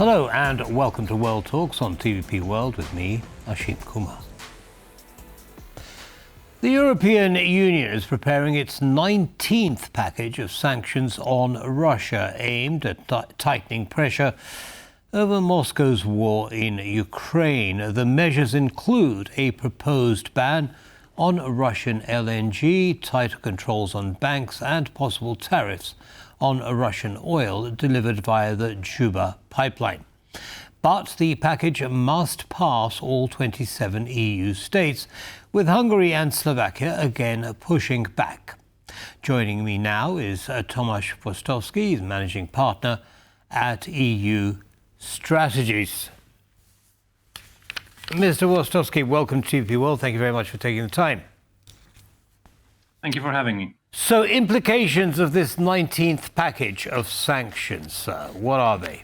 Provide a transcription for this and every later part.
Hello and welcome to World Talks on TVP World with me, Ashim Kumar. The European Union is preparing its 19th package of sanctions on Russia aimed at tightening pressure over Moscow's war in Ukraine. The measures include a proposed ban on Russian LNG, tighter controls on banks and possible tariffs on Russian oil delivered via the Juba pipeline. But the package must pass all 27 EU states, with Hungary and Slovakia again pushing back. Joining me now is Tomasz Włostowski, managing partner at EU Strategies. Mr. Włostowski, welcome to TVP World. Thank you very much for taking the time. Thank you for having me. So, implications of this 19th package of sanctions, what are they?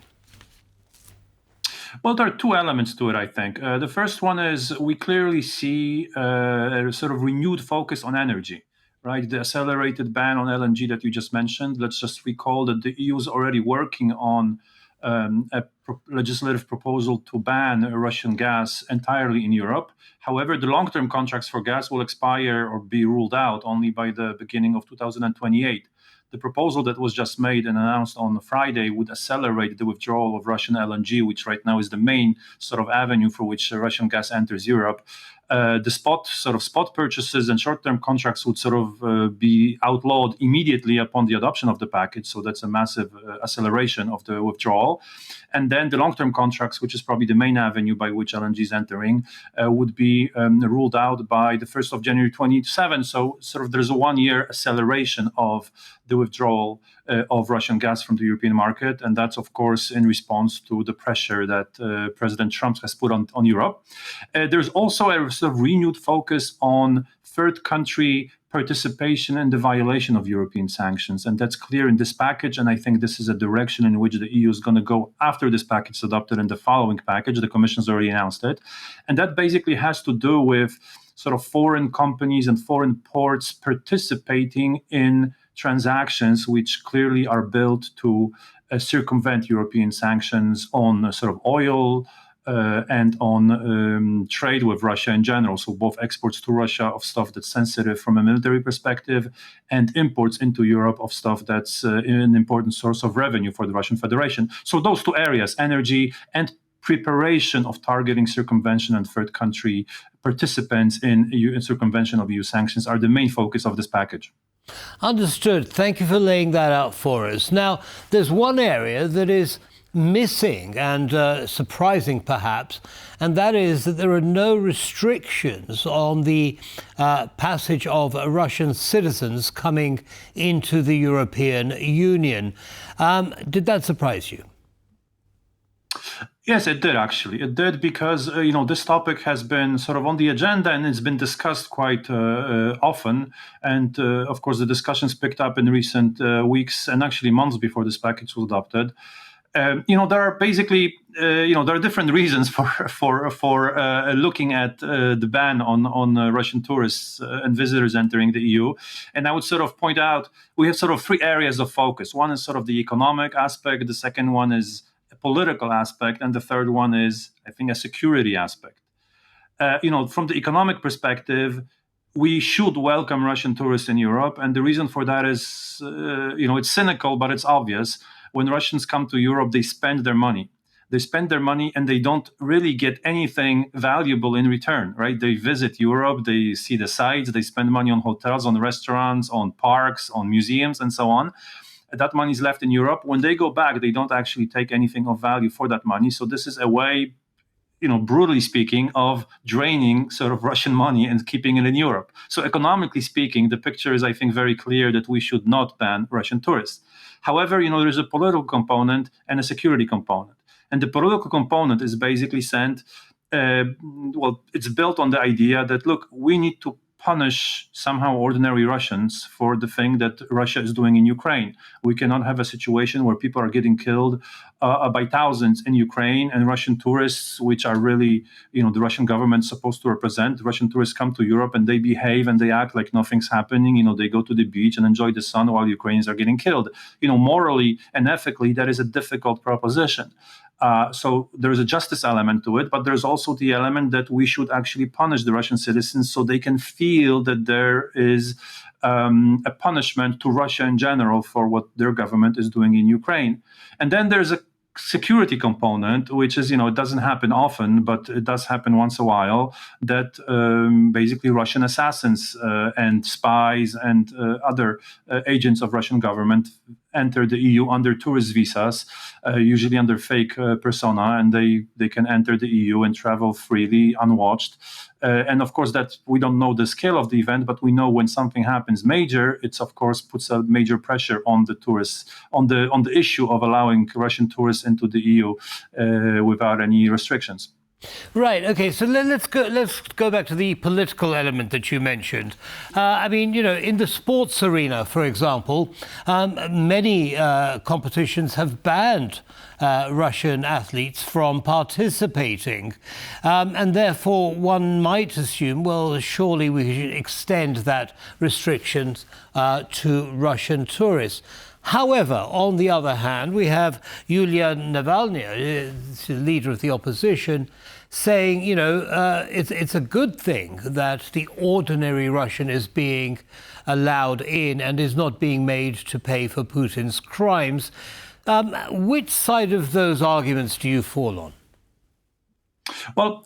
Well, there are two elements to it, I think. The first one is we clearly see a sort of renewed focus on energy, right? The accelerated ban on LNG that you just mentioned. Let's just recall that the EU is already working on legislative proposal to ban Russian gas entirely in Europe. However, the long-term contracts for gas will expire or be ruled out only by the beginning of 2028. The proposal that was just made and announced on Friday would accelerate the withdrawal of Russian LNG, which right now is the main sort of avenue for which Russian gas enters Europe. The spot purchases and short-term contracts would sort of be outlawed immediately upon the adoption of the package. So that's a massive acceleration of the withdrawal. And then the long-term contracts, which is probably the main avenue by which LNG is entering, would be ruled out by the 1st of January 2027. So sort of there's a 1-year acceleration of the withdrawal of Russian gas from the European market. And that's, of course, in response to the pressure that President Trump has put on Europe. There's also a sort of renewed focus on third country participation in the violation of European sanctions. And that's clear in this package. And I think this is a direction in which the EU is going to go after this package is adopted in the following package. The Commission's already announced it. And that basically has to do with sort of foreign companies and foreign ports participating in transactions which clearly are built to circumvent European sanctions on sort of oil, and on trade with Russia in general. So both exports to Russia of stuff that's sensitive from a military perspective and imports into Europe of stuff that's an important source of revenue for the Russian Federation. So those two areas, energy and preparation of targeting circumvention and third country participants in circumvention of EU sanctions, are the main focus of this package. Understood. Thank you for laying that out for us. Now, there's one area that is missing and surprising perhaps, and that is that there are no restrictions on the passage of Russian citizens coming into the European Union. Did that surprise you? Yes, it did, actually. It did because, this topic has been sort of on the agenda and it's been discussed quite often. And, of course, the discussions picked up in recent weeks and actually months before this package was adopted. There are basically, there are different reasons for looking at the ban on Russian tourists and visitors entering the EU. And I would sort of point out, we have sort of three areas of focus. One is sort of the economic aspect. The second one is a political aspect. And the third one is, I think, a security aspect. From the economic perspective, we should welcome Russian tourists in Europe. And the reason for that is, it's cynical, but it's obvious. When Russians come to Europe, they spend their money. They spend their money and they don't really get anything valuable in return, right? They visit Europe, they see the sights, they spend money on hotels, on restaurants, on parks, on museums, and so on. That money is left in Europe. When they go back, they don't actually take anything of value for that money. So this is a way, brutally speaking, of draining sort of Russian money and keeping it in Europe. So economically speaking, the picture is, I think, very clear that we should not ban Russian tourists. However, there's a political component and a security component. And the political component is basically it's built on the idea that, look, we need to punish somehow ordinary Russians for the thing that Russia is doing in Ukraine. We cannot have a situation where people are getting killed by thousands in Ukraine, and Russian tourists, which are really, the Russian government supposed to represent, Russian tourists come to Europe and they behave and they act like nothing's happening. They go to the beach and enjoy the sun while Ukrainians are getting killed. Morally and ethically, that is a difficult proposition. So there's a justice element to it, but there's also the element that we should actually punish the Russian citizens so they can feel that there is a punishment to Russia in general for what their government is doing in Ukraine. And then there's a security component, which is, it doesn't happen often, but it does happen once a while, that basically Russian assassins and spies and other agents of Russian government enter the EU under tourist visas, usually under fake persona, and they can enter the EU and travel freely, unwatched. And of course, that we don't know the scale of the event, but we know when something happens major, it's of course puts a major pressure on the tourists, on the issue of allowing Russian tourists into the EU without any restrictions. Right. Okay. So let's go back to the political element that you mentioned. In the sports arena, for example, many competitions have banned Russian athletes from participating, and therefore one might assume, well, surely we should extend that restrictions to Russian tourists. However, on the other hand, we have Yulia Navalnaya, the leader of the opposition, saying, it's a good thing that the ordinary Russian is being allowed in and is not being made to pay for Putin's crimes. Which side of those arguments do you fall on? Well,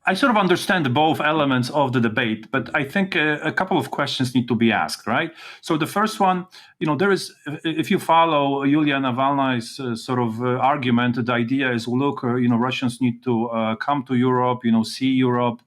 I sort of understand both elements of the debate, but I think a couple of questions need to be asked, right? So the first one, there is, if you follow Yulia Navalnaya's sort of argument, the idea is, well, look, Russians need to come to Europe, see Europe,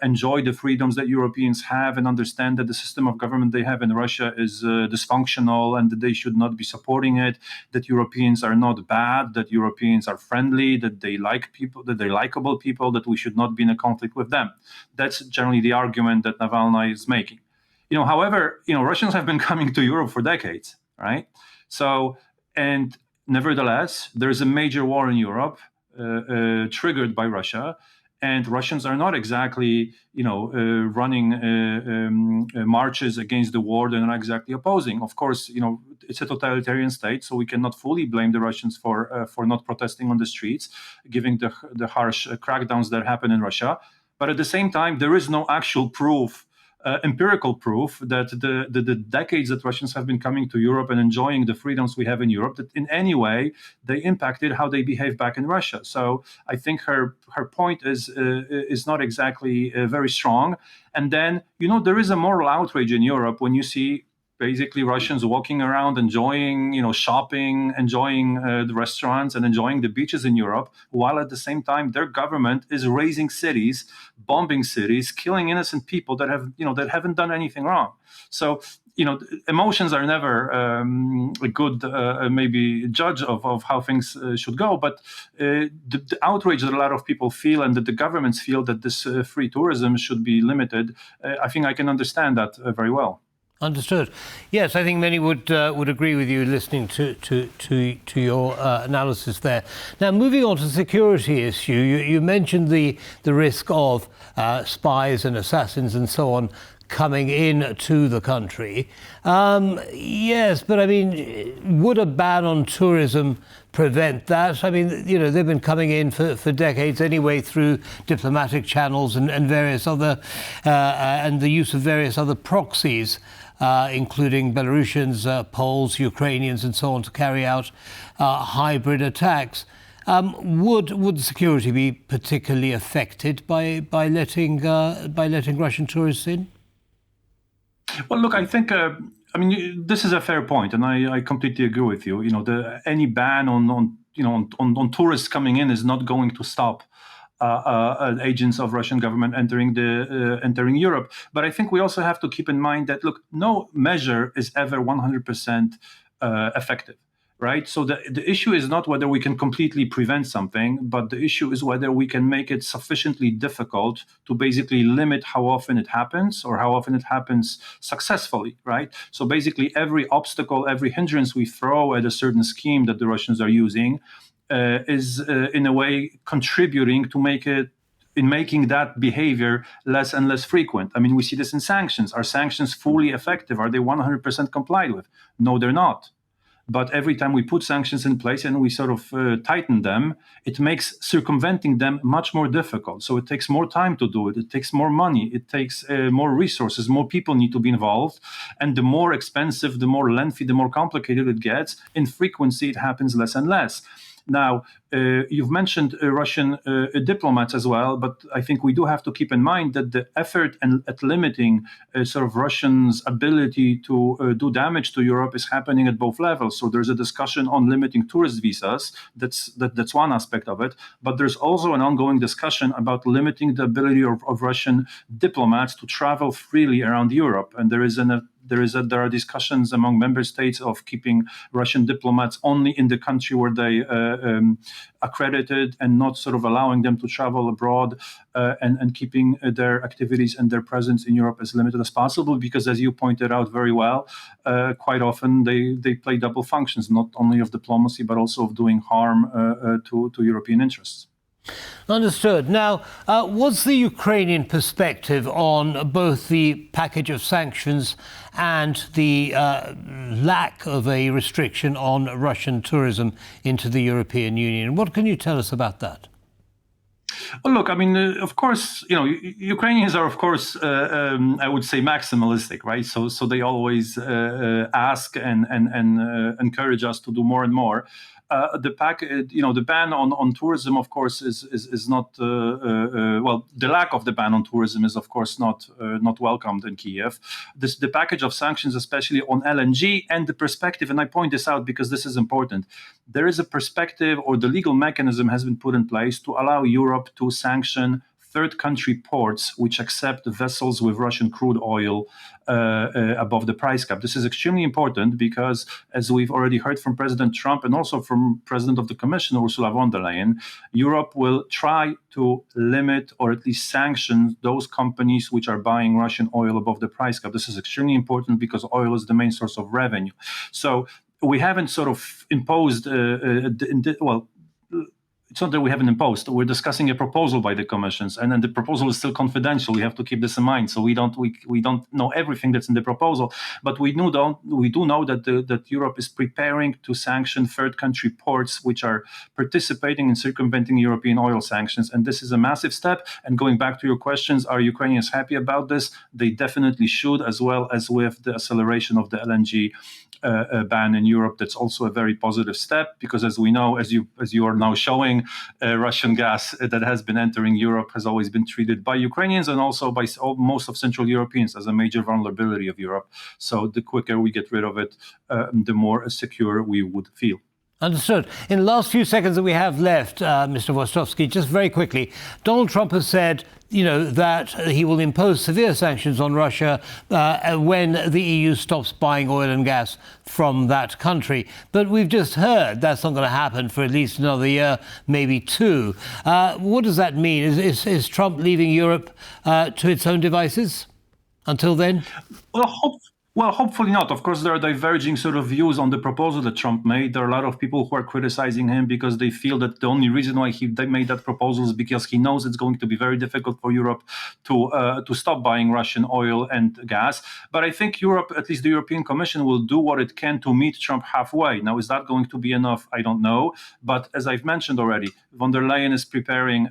enjoy the freedoms that Europeans have, and understand that the system of government they have in Russia is dysfunctional and that they should not be supporting it, that Europeans are not bad, that Europeans are friendly, that they like people, that they're likable people, that we should not be in a conflict with them. That's generally the argument that Navalnaya is making. However, Russians have been coming to Europe for decades, right? So, and nevertheless, there's a major war in Europe triggered by Russia. And Russians are not exactly, running marches against the war. They're not exactly opposing. Of course, it's a totalitarian state, so we cannot fully blame the Russians for not protesting on the streets, given the harsh crackdowns that happen in Russia. But at the same time, there is no actual proof, empirical proof, that the decades that Russians have been coming to Europe and enjoying the freedoms we have in Europe, that in any way they impacted how they behave back in Russia. So I think her point is not exactly very strong. And then, there is a moral outrage in Europe when you see basically Russians walking around, enjoying, shopping, enjoying the restaurants and enjoying the beaches in Europe, while at the same time their government is razing cities, bombing cities, killing innocent people that haven't done anything wrong. So, emotions are never a good maybe judge of how things should go. But the outrage that a lot of people feel and that the governments feel that this free tourism should be limited, I think I can understand that very well. Understood. Yes, I think many would agree with you listening to your analysis there. Now, moving on to the security issue, you mentioned the risk of spies and assassins and so on coming in to the country. Yes, but would a ban on tourism prevent that? They've been coming in for decades anyway through diplomatic channels and various other, and the use of various other proxies, including Belarusians, Poles, Ukrainians, and so on, to carry out hybrid attacks. Would the security be particularly affected by letting Russian tourists in? Well, look, I think this is a fair point, and I completely agree with you. Any ban on tourists coming in is not going to stop agents of Russian government entering Europe. But I think we also have to keep in mind that, look, no measure is ever 100% effective. Right. So the issue is not whether we can completely prevent something, but the issue is whether we can make it sufficiently difficult to basically limit how often it happens or how often it happens successfully. Right. So basically every obstacle, every hindrance we throw at a certain scheme that the Russians are using is in a way contributing to making that behavior less and less frequent. We see this in sanctions. Are sanctions fully effective? Are they 100% complied with? No, they're not. But every time we put sanctions in place and we sort of tighten them, it makes circumventing them much more difficult. So it takes more time to do it. It takes more money. It takes more resources. More people need to be involved. And the more expensive, the more lengthy, the more complicated it gets, in frequency it happens less and less. Now, you've mentioned Russian diplomats as well, but I think we do have to keep in mind that the effort at limiting sort of Russians' ability to do damage to Europe is happening at both levels. So there's a discussion on limiting tourist visas. That's one aspect of it. But there's also an ongoing discussion about limiting the ability of Russian diplomats to travel freely around Europe. And there are discussions among member states of keeping Russian diplomats only in the country where they accredited and not sort of allowing them to travel abroad and keeping their activities and their presence in Europe as limited as possible. Because as you pointed out very well, quite often they play double functions, not only of diplomacy, but also of doing harm to European interests. Understood. Now, what's the Ukrainian perspective on both the package of sanctions and the lack of a restriction on Russian tourism into the European Union? What can you tell us about that? Well, look, I mean, of course, Ukrainians are, of course, I would say maximalistic, right? So they always ask and encourage us to do more and more. The ban on tourism, of course, is not well. The lack of the ban on tourism is, of course, not welcomed in Kyiv. The package of sanctions, especially on LNG, and the perspective, and I point this out because this is important. There is a perspective, or the legal mechanism has been put in place to allow Europe to sanction third country ports which accept vessels with Russian crude oil above the price cap. This is extremely important because, as we've already heard from President Trump and also from President of the Commission, Ursula von der Leyen, Europe will try to limit or at least sanction those companies which are buying Russian oil above the price cap. This is extremely important because oil is the main source of revenue. So we haven't sort of imposed, it's not that we haven't imposed. We're discussing a proposal by the commissions, and then the proposal is still confidential. We have to keep this in mind. So we don't know everything that's in the proposal, but we do know that Europe is preparing to sanction third country ports which are participating in circumventing European oil sanctions, and this is a massive step. And going back to your questions, are Ukrainians happy about this? They definitely should, as well as with the acceleration of the LNG ban in Europe. That's also a very positive step because, as we know, as you are now showing, Russian gas that has been entering Europe has always been treated by Ukrainians and also by most of Central Europeans as a major vulnerability of Europe. So the quicker we get rid of it, the more secure we would feel. Understood. In the last few seconds that we have left, Mr. Włostowski, just very quickly, Donald Trump has said, that he will impose severe sanctions on Russia when the EU stops buying oil and gas from that country. But we've just heard that's not going to happen for at least another year, maybe two. What does that mean? Is Trump leaving Europe to its own devices until then? Well, hopefully not. Of course, there are diverging sort of views on the proposal that Trump made. There are a lot of people who are criticizing him because they feel that the only reason why they made that proposal is because he knows it's going to be very difficult for Europe to stop buying Russian oil and gas. But I think Europe, at least the European Commission, will do what it can to meet Trump halfway. Now, is that going to be enough? I don't know. But as I've mentioned already, von der Leyen is preparing,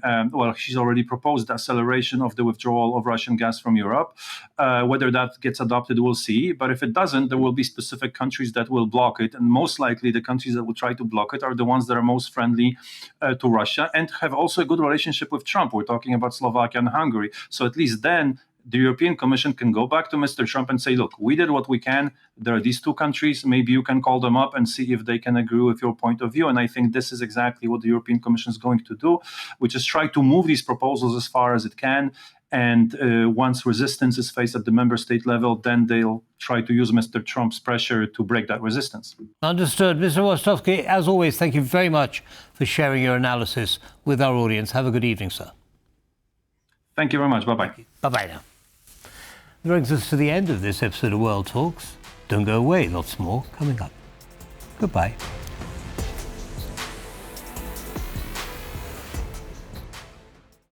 she's already proposed the acceleration of the withdrawal of Russian gas from Europe. Whether that gets adopted, we'll see. But if it doesn't, there will be specific countries that will block it. And most likely the countries that will try to block it are the ones that are most friendly to Russia and have also a good relationship with Trump. We're talking about Slovakia and Hungary. So at least then the European Commission can go back to Mr. Trump and say, look, we did what we can. There are these two countries. Maybe you can call them up and see if they can agree with your point of view. And I think this is exactly what the European Commission is going to do, which is try to move these proposals as far as it can. And once resistance is faced at the member state level, then they'll try to use Mr. Trump's pressure to break that resistance. Understood. Mr. Włostowski, as always, thank you very much for sharing your analysis with our audience. Have a good evening, sir. Thank you very much. Bye-bye. Bye-bye now. That brings us to the end of this episode of World Talks. Don't go away, lots more coming up. Goodbye.